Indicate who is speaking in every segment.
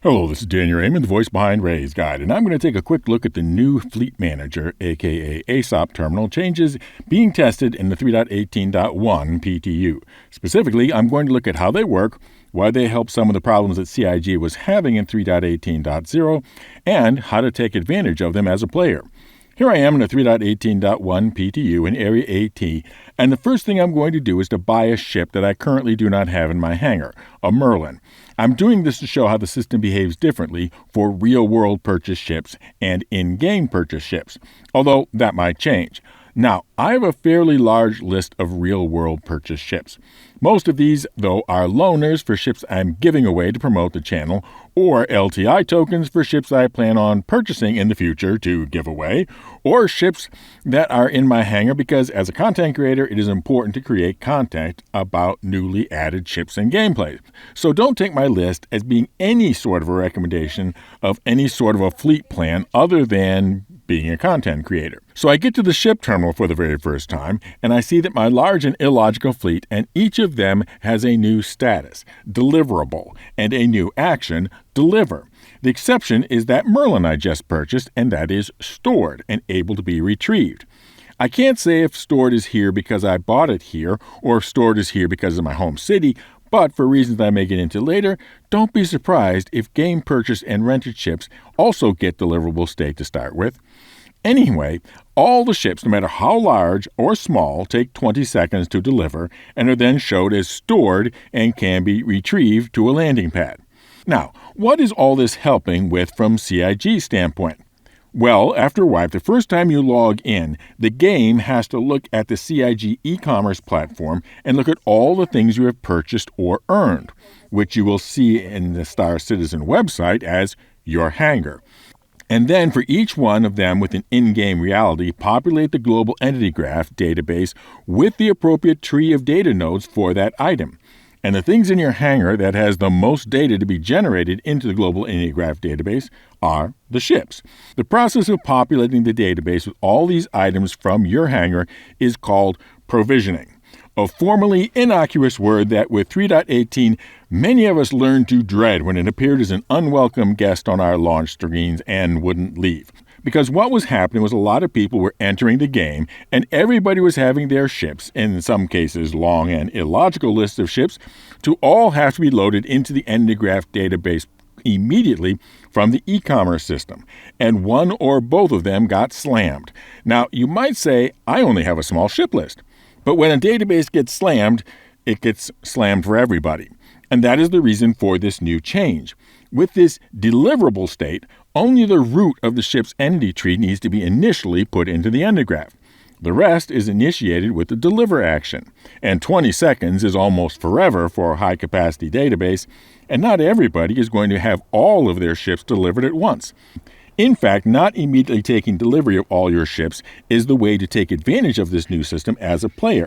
Speaker 1: Hello, this is Daniel Raymond, the voice behind Ray's Guide, and I'm going to take a quick look at the new Fleet Manager, aka ASOP terminal changes being tested in the 3.18.1 PTU. Specifically, I'm going to look at how they work, why they help some of the problems that CIG was having in 3.18.0, and how to take advantage of them as a player. Here I am in the 3.18.1 PTU in Area AT, and the first thing I'm going to do is to buy a ship that I currently do not have in my hangar, a Merlin. I'm doing this to show how the system behaves differently for real-world purchase ships and in-game purchase ships, although that might change. Now, I have a fairly large list of real-world purchase ships. Most of these, though, are loaners for ships I'm giving away to promote the channel, or LTI tokens for ships I plan on purchasing in the future to give away, or ships that are in my hangar because, as a content creator, it is important to create content about newly added ships and gameplay. So don't take my list as being any sort of a recommendation of any sort of a fleet plan other than being a content creator. So I get to the ship terminal for the very first time, and I see that my large and illogical fleet, and each of them has a new status, deliverable, and a new action, deliver. The exception is that Merlin I just purchased, and that is stored and able to be retrieved. I can't say if stored is here because I bought it here, or if stored is here because of my home city, but for reasons I may get into later, don't be surprised if game purchase and rented ships also get deliverable state to start with. Anyway, all the ships, no matter how large or small, take 20 seconds to deliver and are then showed as stored and can be retrieved to a landing pad. Now, what is all this helping with from CIG's standpoint? Well, after a while, the first time you log in, the game has to look at the CIG e-commerce platform and look at all the things you have purchased or earned, which you will see in the Star Citizen website as your hangar. And then for each one of them with an in-game reality, populate the global entity graph database with the appropriate tree of data nodes for that item. And the things in your hangar that has the most data to be generated into the global entity graph database are the ships. The process of populating the database with all these items from your hangar is called provisioning, a formerly innocuous word that with 3.18 many of us learned to dread when it appeared as an unwelcome guest on our launch screens and wouldn't leave. Because what was happening was a lot of people were entering the game, and everybody was having their ships, in some cases long and illogical lists of ships, to all have to be loaded into the entity graph database immediately from the e-commerce system, and one or both of them got slammed. Now, you might say, I only have a small ship list. But when a database gets slammed, it gets slammed for everybody. And that is the reason for this new change. With this deliverable state, only the root of the ship's entity tree needs to be initially put into the entity graph. The rest is initiated with the deliver action. And 20 seconds is almost forever for a high-capacity database, and not everybody is going to have all of their ships delivered at once. In fact, not immediately taking delivery of all your ships is the way to take advantage of this new system as a player.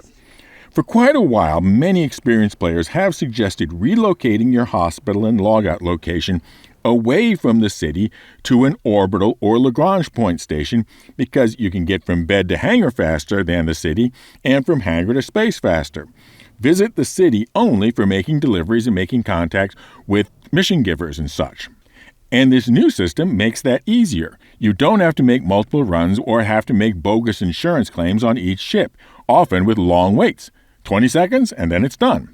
Speaker 1: For quite a while, many experienced players have suggested relocating your hospital and logout location away from the city to an orbital or Lagrange point station because you can get from bed to hangar faster than the city and from hangar to space faster. Visit the city only for making deliveries and making contact with mission givers and such. And this new system makes that easier. You don't have to make multiple runs or have to make bogus insurance claims on each ship, often with long waits. 20 seconds and then it's done.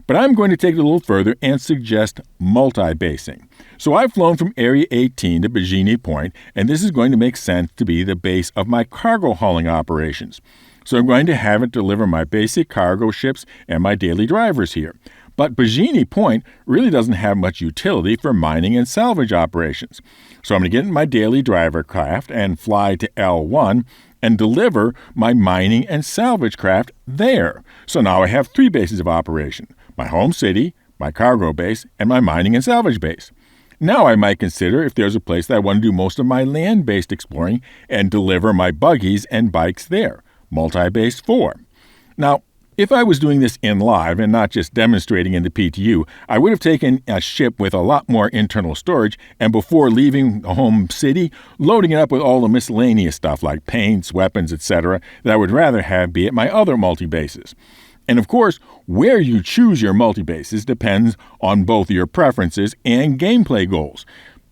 Speaker 1: But I'm going to take it a little further and suggest multi-basing. So I've flown from Area 18 to Bajini Point, and this is going to make sense to be the base of my cargo hauling operations. So I'm going to have it deliver my basic cargo ships and my daily drivers here. But Bajini Point really doesn't have much utility for mining and salvage operations. So I'm going to get in my daily driver craft and fly to L1 and deliver my mining and salvage craft there. So now I have 3 bases of operation: my home city, my cargo base, and my mining and salvage base. Now I might consider if there's a place that I want to do most of my land-based exploring and deliver my buggies and bikes there. Multi-base 4. Now, if I was doing this in live and not just demonstrating in the PTU, I would have taken a ship with a lot more internal storage and before leaving the home city, loading it up with all the miscellaneous stuff like paints, weapons, etc. that I would rather have be at my other multi-bases. And of course, where you choose your multi-bases depends on both your preferences and gameplay goals.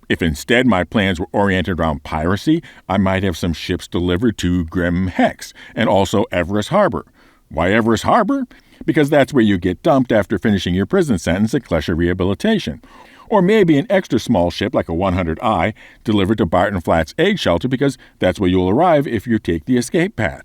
Speaker 1: If instead my plans were oriented around piracy, I might have some ships delivered to Grim Hex and also Everest Harbor. Why Everest Harbor? Because that's where you get dumped after finishing your prison sentence at Klesher Rehabilitation. Or maybe an extra small ship like a 100I delivered to Barton Flats Egg Shelter because that's where you'll arrive if you take the escape path.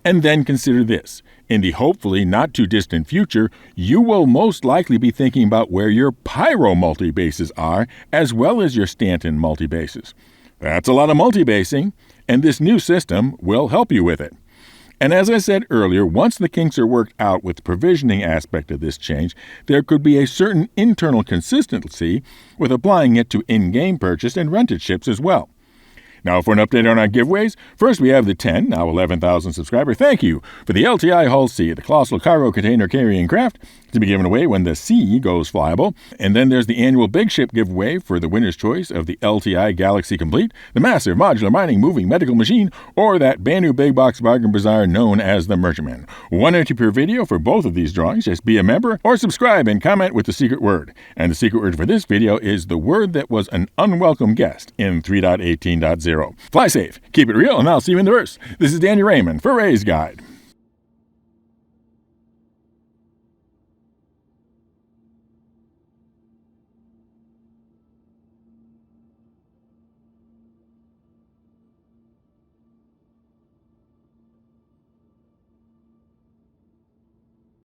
Speaker 1: And then consider this. In the hopefully not too distant future, you will most likely be thinking about where your Pyro multi-bases are, as well as your Stanton multi-bases. That's a lot of multi-basing, and this new system will help you with it. And as I said earlier, once the kinks are worked out with the provisioning aspect of this change, there could be a certain internal consistency with applying it to in-game purchased and rented ships as well. Now, for an update on our giveaways, first we have the 10, now 11,000 subscriber thank you for the LTI Hull C, the colossal cargo container carrying craft, to be given away when the C goes flyable. And then there's the annual big ship giveaway for the winner's choice of the LTI Galaxy Complete, the massive modular mining moving medical machine, or that brand new big box bargain bazaar known as the Merchantman. One entry per video for both of these drawings. Just be a member or subscribe and comment with the secret word. And the secret word for this video is the word that was an unwelcome guest in 3.18.0. Fly safe, keep it real, and I'll see you in the verse. This is Danny Raymond for Ray's Guide.